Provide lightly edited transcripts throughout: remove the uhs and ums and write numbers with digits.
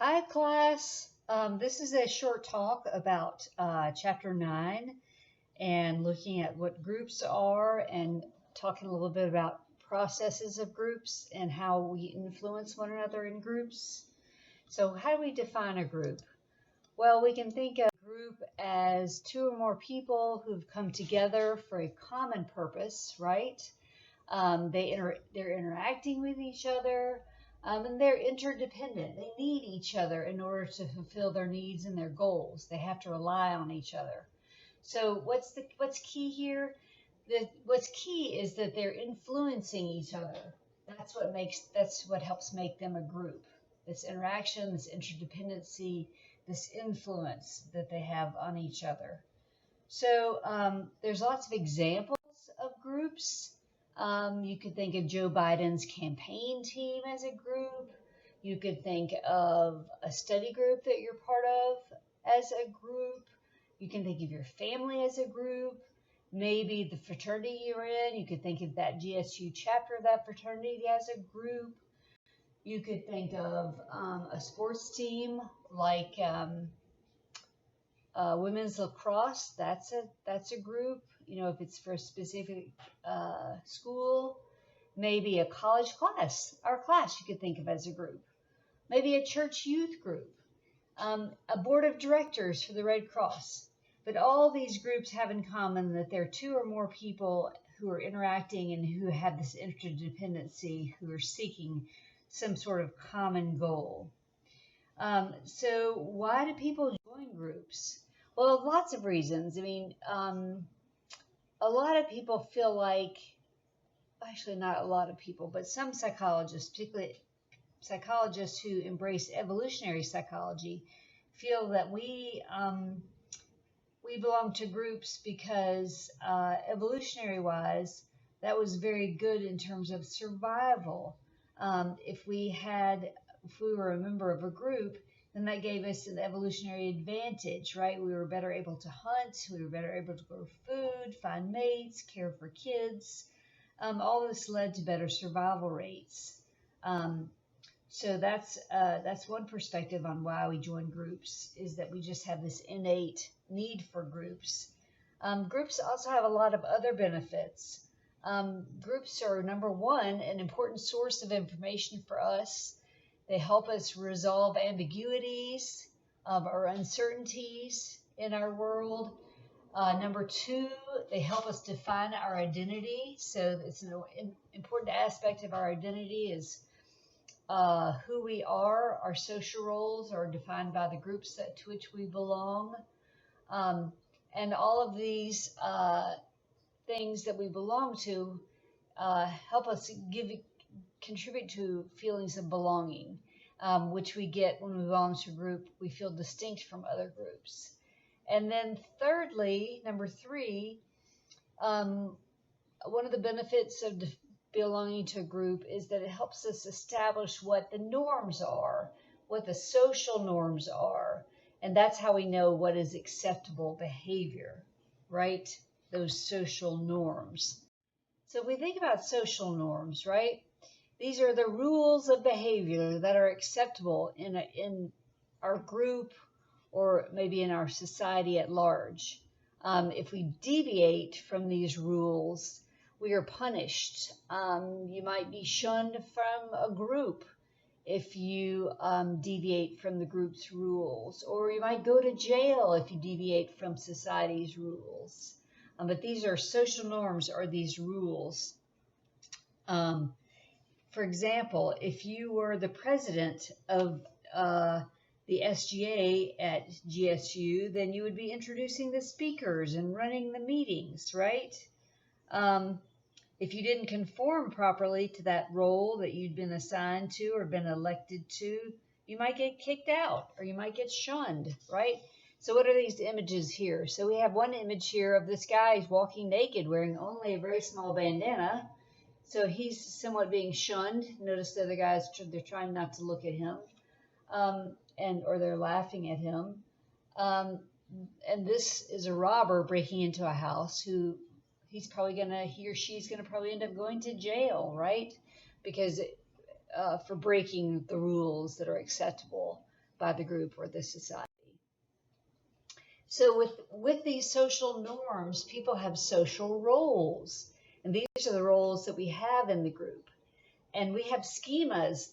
Hi, class. This is a short talk about Chapter 9 and looking at what groups are and talking a little bit about processes of groups and how we influence one another in groups. So how do we define a group? Well, we can think of a group as two or more people who've come together for a common purpose, right? They're interacting with each other, and they're interdependent. They need each other in order to fulfill their needs and their goals. They have to rely on each other. So what's key here? What's key is that they're influencing each other. That's what helps make them a group. This interaction, this interdependency, this influence that they have on each other. So there's lots of examples of groups. You could think of Joe Biden's campaign team as a group. You could think of a study group that you're part of as a group. You can think of your family as a group. Maybe the fraternity you're in. You could think of that GSU chapter of that fraternity as a group. You could think of a sports team like women's lacrosse. That's a group. If it's for a specific school. Maybe a college class, our class you could think of as a group. Maybe a church youth group, a board of directors for the Red Cross. But all these groups have in common that there are two or more people who are interacting and who have this interdependency, who are seeking some sort of common goal. So why do people join groups? Well, lots of reasons. A lot of people feel like, actually not a lot of people, but some psychologists, particularly psychologists who embrace evolutionary psychology, feel that we belong to groups because evolutionary-wise, that was very good in terms of survival. If we were a member of a group, then that gave us an evolutionary advantage, right? We were better able to hunt, we were better able to grow food, find mates, care for kids. All this led to better survival rates. So that's one perspective on why we join groups, is that we just have this innate need for groups. Groups also have a lot of other benefits. Groups are, number one, an important source of information for us. They help us resolve ambiguities or uncertainties in our world. Number two, they help us define our identity. So it's an important aspect of our identity is who we are. Our social roles are defined by the groups to which we belong. And all of these things that we belong to help us contribute to feelings of belonging, which we get when we belong to a group. We feel distinct from other groups. And then thirdly, number three, one of the benefits of belonging to a group is that it helps us establish what the norms are, what the social norms are. And that's how we know what is acceptable behavior, right? Those social norms. So if we think about social norms, right? These are the rules of behavior that are acceptable in our group or maybe in our society at large. If we deviate from these rules, we are punished. You might be shunned from a group if you deviate from the group's rules, or you might go to jail if you deviate from society's rules. But these are social norms, or these rules. For example, if you were the president of the SGA at GSU, then you would be introducing the speakers and running the meetings, right? If you didn't conform properly to that role that you'd been assigned to or been elected to, you might get kicked out or you might get shunned, right? So what are these images here? So we have one image here of this guy who's walking naked wearing only a very small bandana. So he's somewhat being shunned. Notice the other guys, they're trying not to look at him, or they're laughing at him. And this is a robber breaking into a house who he or she's going to probably end up going to jail, right? Because for breaking the rules that are acceptable by the group or the society. So with these social norms, people have social roles. And these are the roles that we have in the group. And we have schemas.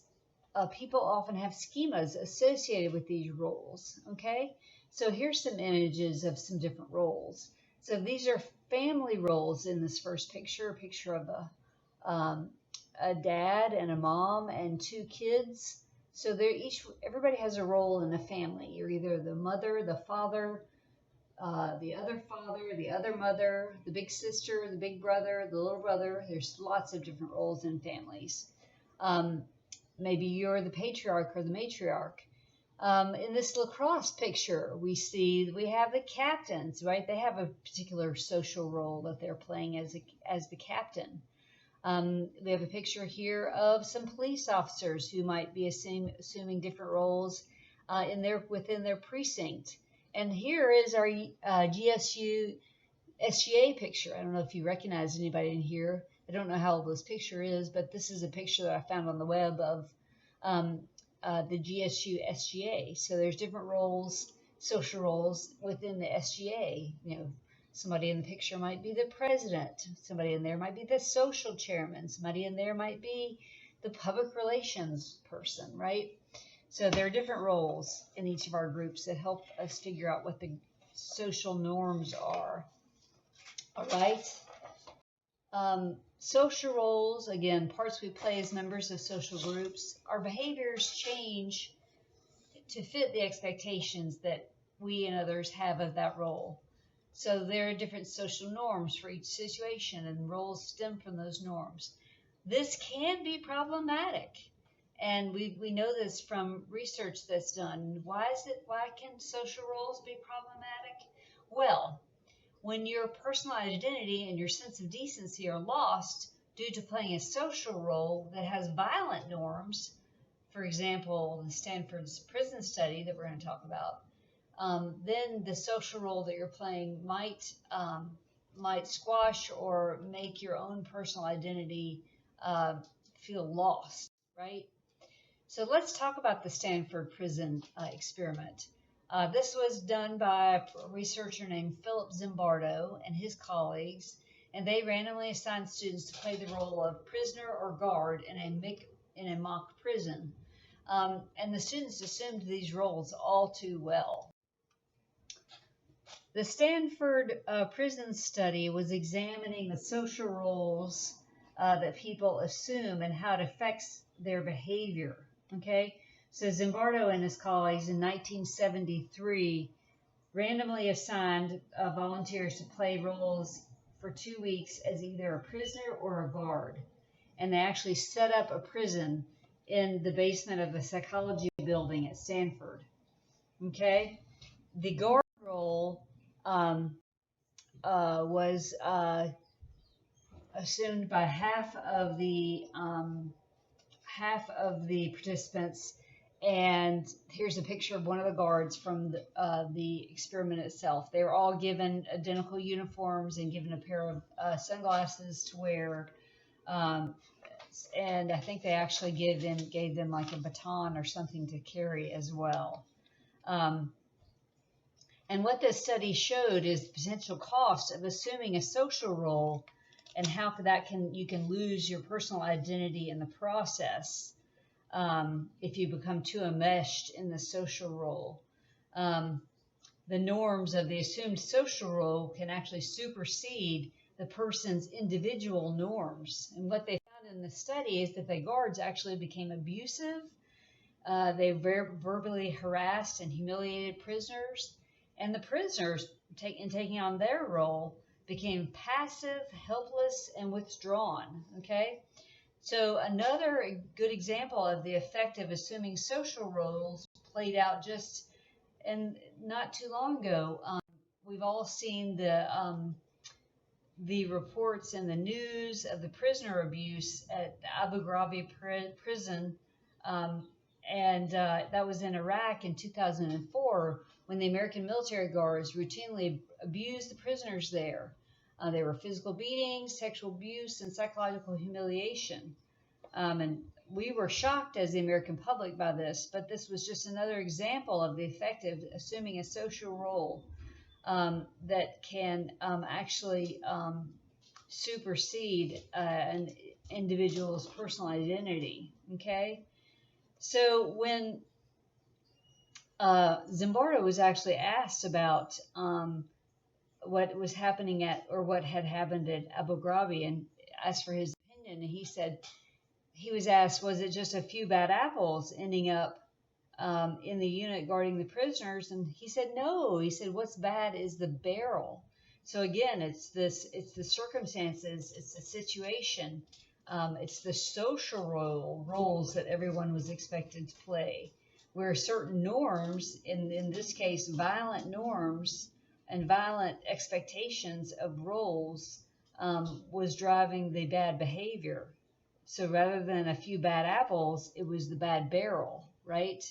People often have schemas associated with these roles, okay? So here's some images of some different roles. So these are family roles in this first picture, a picture of a dad and a mom and two kids. So everybody has a role in the family. You're either the mother, the father, the other father, the other mother, the big sister, the big brother, the little brother. There's lots of different roles in families. Maybe you're the patriarch or the matriarch. In this lacrosse picture, we have the captains, right? They have a particular social role that they're playing as the captain. We have a picture here of some police officers who might be assuming different roles within their precinct. And here is our GSU SGA picture. I don't know if you recognize anybody in here. I don't know how old this picture is, but this is a picture that I found on the web of the GSU SGA. So there's different roles, social roles within the SGA. Somebody in the picture might be the president. Somebody in there might be the social chairman. Somebody in there might be the public relations person, right? So there are different roles in each of our groups that help us figure out what the social norms are. All right. Social roles, again, parts we play as members of social groups. Our behaviors change to fit the expectations that we and others have of that role. So there are different social norms for each situation, and roles stem from those norms. This can be problematic, and we know this from research that's done. Why can social roles be problematic? Well, when your personal identity and your sense of decency are lost due to playing a social role that has violent norms, for example, the Stanford Prison Study that we're going to talk about, then the social role that you're playing might squash or make your own personal identity feel lost, right? So let's talk about the Stanford Prison experiment. This was done by a researcher named Philip Zimbardo and his colleagues, and they randomly assigned students to play the role of prisoner or guard in a mock prison. And the students assumed these roles all too well. The Stanford Prison Study was examining the social roles that people assume and how it affects their behavior. Okay, so Zimbardo and his colleagues in 1973 randomly assigned volunteers to play roles for 2 weeks as either a prisoner or a guard. And they actually set up a prison in the basement of the psychology building at Stanford. Okay, the guard role was assumed by half of the participants, and here's a picture of one of the guards from the experiment itself. They were all given identical uniforms and given a pair of sunglasses to wear, and I think they actually gave them like a baton or something to carry as well. And what this study showed is the potential cost of assuming a social role and how you can lose your personal identity in the process if you become too enmeshed in the social role. The norms of the assumed social role can actually supersede the person's individual norms. And what they found in the study is that the guards actually became abusive. They verbally harassed and humiliated prisoners. And the prisoners, in taking on their role, became passive, helpless, and withdrawn. Okay? So another good example of the effect of assuming social roles played out just not too long ago. We've all seen the reports in the news of the prisoner abuse at the Abu Ghraib prison, and that was in Iraq in 2004 when the American military guards routinely abused the prisoners there. There were physical beatings, sexual abuse, and psychological humiliation. And we were shocked as the American public by this, but this was just another example of the effect of assuming a social role that can actually supersede an individual's personal identity. Okay, so when Zimbardo was actually asked about what was happening or what had happened at Abu Ghraib, and asked for his opinion, and he said, he was asked, was it just a few bad apples ending up in the unit guarding the prisoners? And he said, no. He said, what's bad is the barrel. So again, it's the circumstances, it's the situation, it's the social roles that everyone was expected to play, where certain norms, in this case, violent norms and violent expectations of roles, was driving the bad behavior. So rather than a few bad apples, it was the bad barrel, right?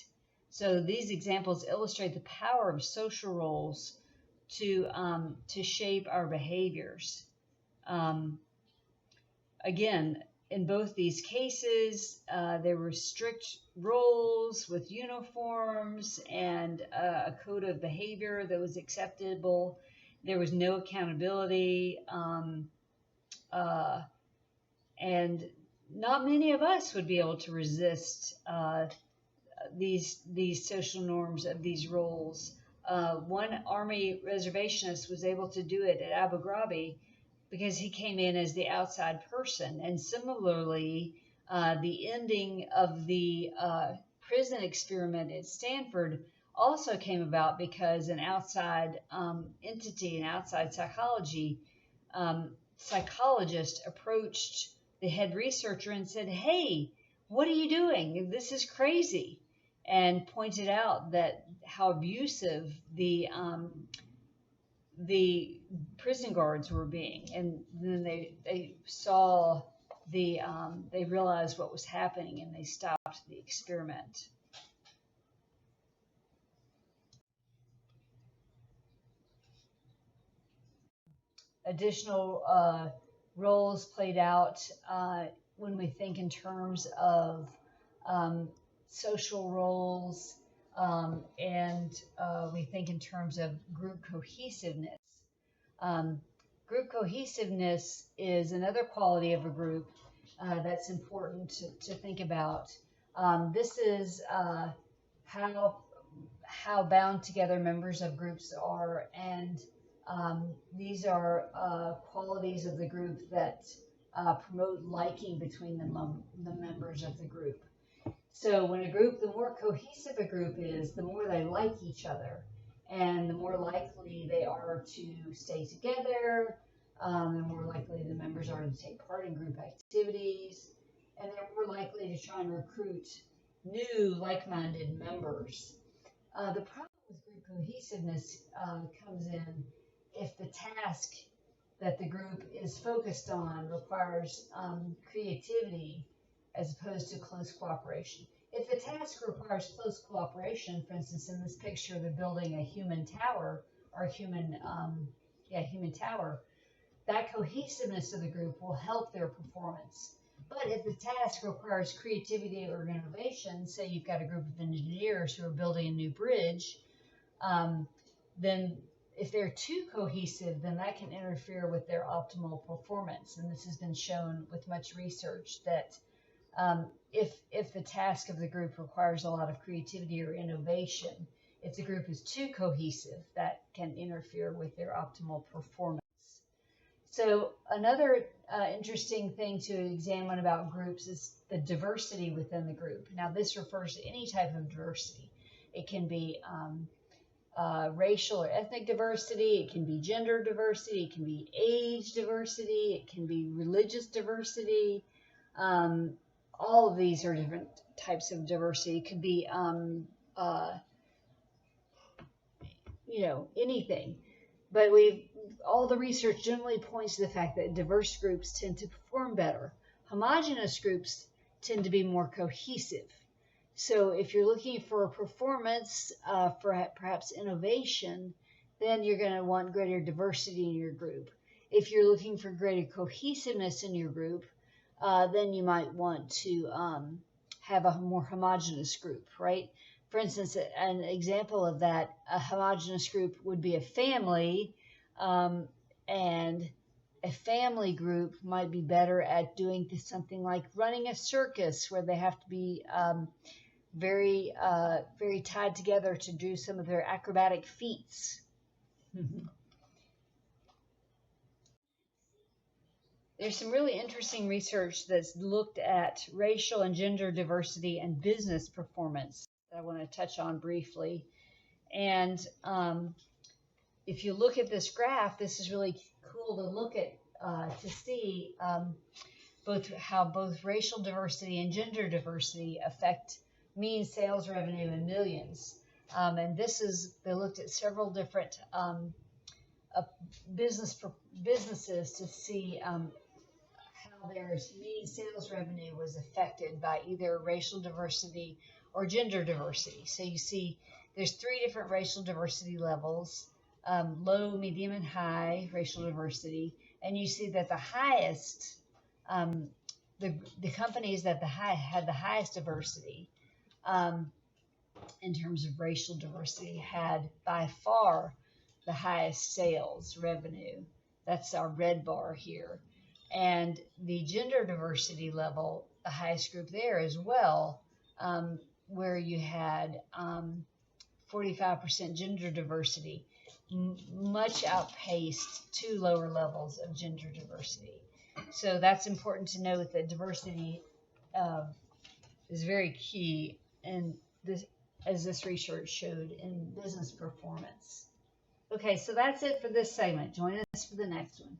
So these examples illustrate the power of social roles to shape our behaviors. Again, in both these cases, there were strict roles with uniforms and a code of behavior that was acceptable. There was no accountability, and not many of us would be able to resist these social norms of these roles. One Army reservationist was able to do it at Abu Ghraib because he came in as the outside person. And similarly, the ending of the prison experiment at Stanford also came about because an outside entity, an outside psychologist approached the head researcher and said, hey, what are you doing? This is crazy. And pointed out that how abusive the prison guards were being. And then they saw they realized what was happening, and they stopped the experiment. Additional roles played out when we think in terms of social roles, and we think in terms of group cohesiveness. Group cohesiveness is another quality of a group that's important to think about. This is how bound together members of groups are, and these are qualities of the group that promote liking between the members of the group. So when the more cohesive a group is, the more they like each other, and the more likely they are to stay together, the more likely the members are to take part in group activities, and they're more likely to try and recruit new like-minded members. The problem with group cohesiveness comes in if the task that the group is focused on requires creativity as opposed to close cooperation. If the task requires close cooperation, for instance, in this picture, they're building a human tower, or human tower, that cohesiveness of the group will help their performance. But if the task requires creativity or innovation, say you've got a group of engineers who are building a new bridge, then if they're too cohesive, then that can interfere with their optimal performance. And this has been shown with much research that if the task of the group requires a lot of creativity or innovation, if the group is too cohesive, that can interfere with their optimal performance. So another interesting thing to examine about groups is the diversity within the group. Now, this refers to any type of diversity. It can be racial or ethnic diversity, it can be gender diversity, it can be age diversity, it can be religious diversity. All of these are different types of diversity. It could be, anything. But all the research generally points to the fact that diverse groups tend to perform better. Homogeneous groups tend to be more cohesive. So if you're looking for a performance, for perhaps innovation, then you're going to want greater diversity in your group. If you're looking for greater cohesiveness in your group, then you might want to have a more homogeneous group, right? For instance, an example of that, a homogeneous group would be a family, and a family group might be better at doing something like running a circus, where they have to be very tied together to do some of their acrobatic feats. There's some really interesting research that's looked at racial and gender diversity and business performance that I want to touch on briefly. And if you look at this graph, this is really cool to look at, to see how both racial diversity and gender diversity affect mean sales revenue in millions. And they looked at several different businesses to see how their mean sales revenue was affected by either racial diversity or gender diversity. So you see there's 3 different racial diversity levels, low, medium, and high racial diversity. And you see that the highest, the companies that had the highest diversity in terms of racial diversity had by far the highest sales revenue. That's our red bar here. And the gender diversity level, the highest group there as well, where you had 45% gender diversity, much outpaced 2 lower levels of gender diversity. So that's important to note, that diversity is very key, and as this research showed, in business performance. Okay, so that's it for this segment. Join us for the next one.